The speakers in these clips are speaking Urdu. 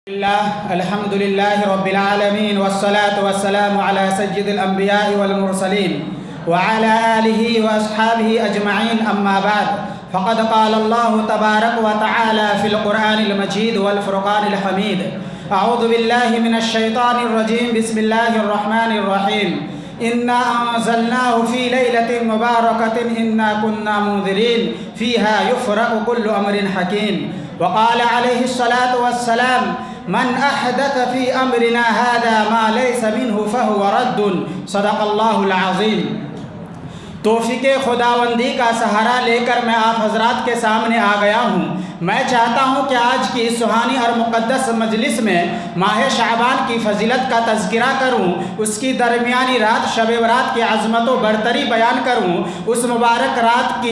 الحمد لله رب العالمين والصلاة والسلام على سيد الأنبياء والمرسلين وعلى آله وأصحابه أجمعين أما بعد فقد قال الله تبارك وتعالى في القرآن المجيد والفرقان الحميد أعوذ بالله من الشيطان الرجيم بسم الله الرحمن الرحيم إنا أنزلناه في ليلة مباركة إنا كنا منذرين فيها يفرق كل أمر حكيم وقال عليه الصلاة والسلام من أحدث في أمرنا هذا ما ليس منه فهو رد صدق اللہ العظیم۔ توفیق خداوندی کا سہارا لے کر میں آپ حضرات کے سامنے آ گیا ہوں۔ میں چاہتا ہوں کہ آج کی اس سہانی اور مقدس مجلس میں ماہ شعبان کی فضیلت کا تذکرہ کروں، اس کی درمیانی رات شب برات کی عظمت و برتری بیان کروں، اس مبارک رات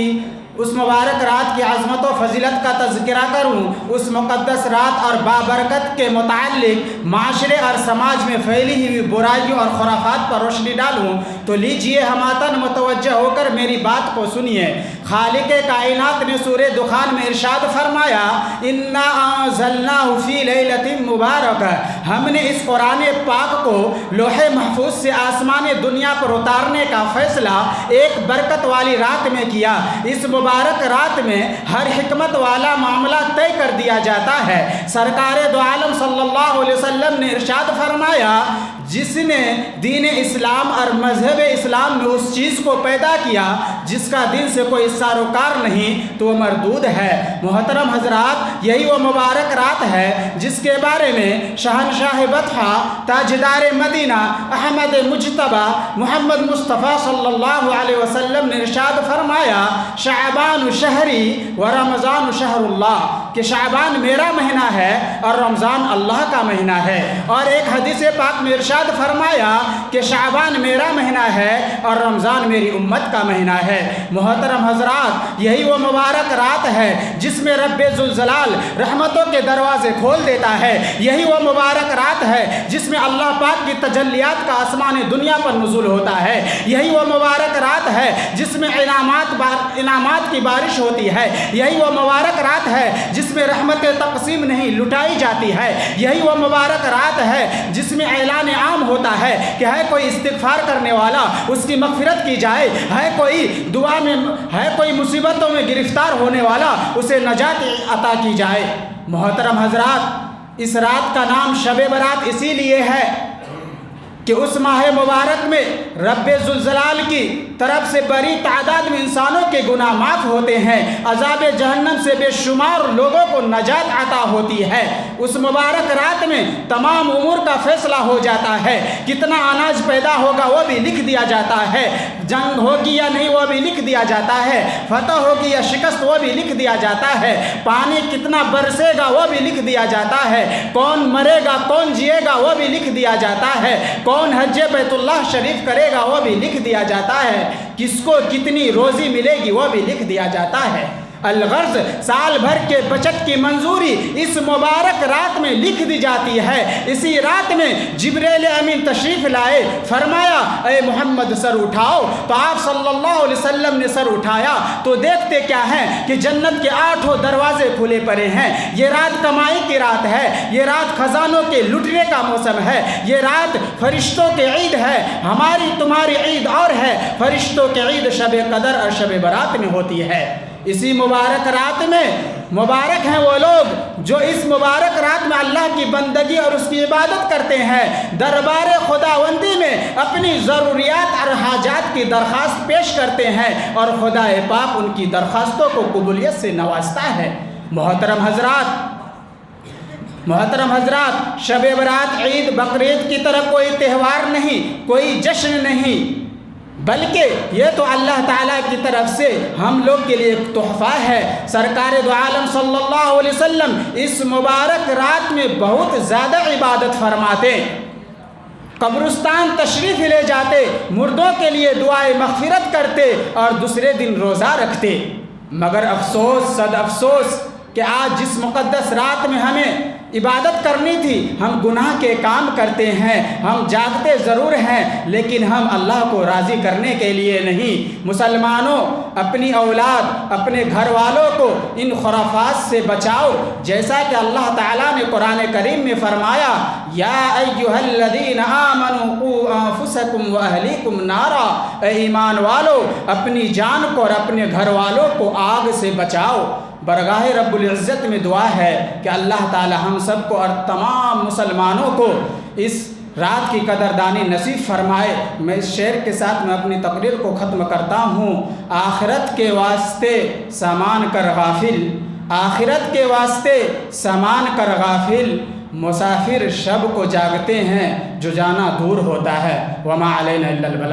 کی عظمت و فضیلت کا تذکرہ کروں، اس مقدس رات اور بابرکت کے متعلق معاشرے اور سماج میں پھیلی ہوئی برائیوں اور خرافات پر روشنی ڈالوں۔ تو لیجئے ہماتن متوجہ ہو کر میری بات کو سنیے۔ خالق کائنات نے سورہ دخان میں ارشاد فرمایا انا انزلناہ فی لیلۃ مبارکہ، ہم نے اس قرآن پاک کو لوح محفوظ سے آسمان دنیا پر اتارنے کا فیصلہ ایک برکت والی رات میں کیا۔ اس مبارک رات میں ہر حکمت والا معاملہ طے کر دیا جاتا ہے۔ سرکار دو عالم صلی اللہ علیہ وسلم نے ارشاد فرمایا جس نے دین اسلام اور مذہب اسلام میں اس چیز کو پیدا کیا جس کا دین سے کوئی سروکار نہیں تو وہ مردود ہے۔ محترم حضرات، یہی وہ مبارک رات ہے جس کے بارے میں شہنشاہ بطحہ تاجدار مدینہ احمد مجتبی محمد مصطفیٰ صلی اللہ علیہ وسلم نے ارشاد فرمایا شعبان شہری و رمضان شہر اللہ، کہ شعبان میرا مہینہ ہے اور رمضان اللہ کا مہینہ ہے۔ اور ایک حدیث پاک میں ارشاد فرمایا کہ شعبان میرا مہینہ ہے اور رمضان میری امت کا مہینہ ہے۔ محترم حضرات، یہی وہ مبارک رات ہے جس میں رب ذوالجلال رحمتوں کے دروازے کھول دیتا ہے۔ یہی وہ مبارک رات ہے جس میں اللہ پاک کی تجلیات کا آسمان دنیا پر نزول ہوتا ہے۔ یہی وہ مبارک رات ہے جس میں انعامات کی بارش ہوتی ہے۔ یہی وہ مبارک رات ہے جس میں رحمت تقسیم نہیں لٹائی جاتی ہے۔ یہی وہ مبارک رات ہے جس میں اعلان عام ہوتا ہے کہ ہے کوئی استغفار کرنے والا اس کی مغفرت کی جائے، ہے کوئی مصیبتوں میں گرفتار ہونے والا اسے نجات عطا کی جائے۔ محترم حضرات، اس رات کا نام شب برات اسی لیے ہے کہ اس ماہ مبارک میں رب ذوالجلال کی طرف سے بڑی تعداد میں انسانوں کے گناہ معاف ہوتے ہیں، عذاب جہنم سے بے شمار لوگوں کو نجات عطا ہوتی ہے۔ اس مبارک رات میں تمام امور کا فیصلہ ہو جاتا ہے، کتنا اناج پیدا ہوگا وہ بھی لکھ دیا جاتا ہے، جنگ ہوگی یا نہیں وہ بھی لکھ دیا جاتا ہے، فتح ہوگی یا شکست وہ بھی لکھ دیا جاتا ہے، پانی کتنا برسے گا وہ بھی لکھ دیا جاتا ہے، کون مرے گا کون جیے گا وہ بھی لکھ دیا جاتا ہے، کون حج بیت اللہ شریف کرے گا وہ بھی لکھ دیا جاتا ہے، کس کو کتنی روزی ملے گی وہ بھی لکھ دیا جاتا ہے۔ الغرض سال بھر کے بچت کی منظوری اس مبارک رات میں لکھ دی جاتی ہے۔ اسی رات میں جبریل امین تشریف لائے، فرمایا اے محمد سر اٹھاؤ، تو آپ صلی اللہ علیہ وسلم نے سر اٹھایا تو دیکھتے کیا ہیں کہ جنت کے 8 دروازے کھلے پڑے ہیں۔ یہ رات کمائی کی رات ہے، یہ رات خزانوں کے لٹنے کا موسم ہے، یہ رات فرشتوں کے عید ہے، ہماری تمہاری عید اور ہے، فرشتوں کے عید شب قدر اور شب برات میں ہوتی ہے۔ اسی مبارک رات میں مبارک ہیں وہ لوگ جو اس مبارک رات میں اللہ کی بندگی اور اس کی عبادت کرتے ہیں، دربار خداوندی میں اپنی ضروریات اور حاجات کی درخواست پیش کرتے ہیں اور خدا پاک ان کی درخواستوں کو قبولیت سے نوازتا ہے۔ محترم حضرات، شب برات عید بقرعید کی طرح کوئی تہوار نہیں، کوئی جشن نہیں، بلکہ یہ تو اللہ تعالیٰ کی طرف سے ہم لوگ کے لیے ایک تحفہ ہے۔ سرکار دو عالم صلی اللہ علیہ وسلم اس مبارک رات میں بہت زیادہ عبادت فرماتے، قبرستان تشریف لے جاتے، مردوں کے لیے دعائے مغفرت کرتے اور دوسرے دن روزہ رکھتے۔ مگر افسوس صد افسوس کہ آج جس مقدس رات میں ہمیں عبادت کرنی تھی، ہم گناہ کے کام کرتے ہیں، ہم جاگتے ضرور ہیں لیکن ہم اللہ کو راضی کرنے کے لیے نہیں۔ مسلمانوں، اپنی اولاد، اپنے گھر والوں کو ان خرافات سے بچاؤ، جیسا کہ اللہ تعالیٰ نے قرآن کریم میں فرمایا، یا ایھا الذین آمنوا قوا انفسکم واہلیکم نارا، اے ایمان والو اپنی جان کو اور اپنے گھر والوں کو آگ سے بچاؤ۔ برگاہ رب العزت میں دعا ہے کہ اللہ تعالی ہم سب کو اور تمام مسلمانوں کو اس رات کی قدردانی نصیب فرمائے۔ میں اس شعر کے ساتھ میں اپنی تقریر کو ختم کرتا ہوں۔ آخرت کے واسطے سامان کر غافل، آخرت کے واسطے سامان کر غافل، مسافر شب کو جاگتے ہیں جو جانا دور ہوتا ہے۔ وما علینا الا البلاغ۔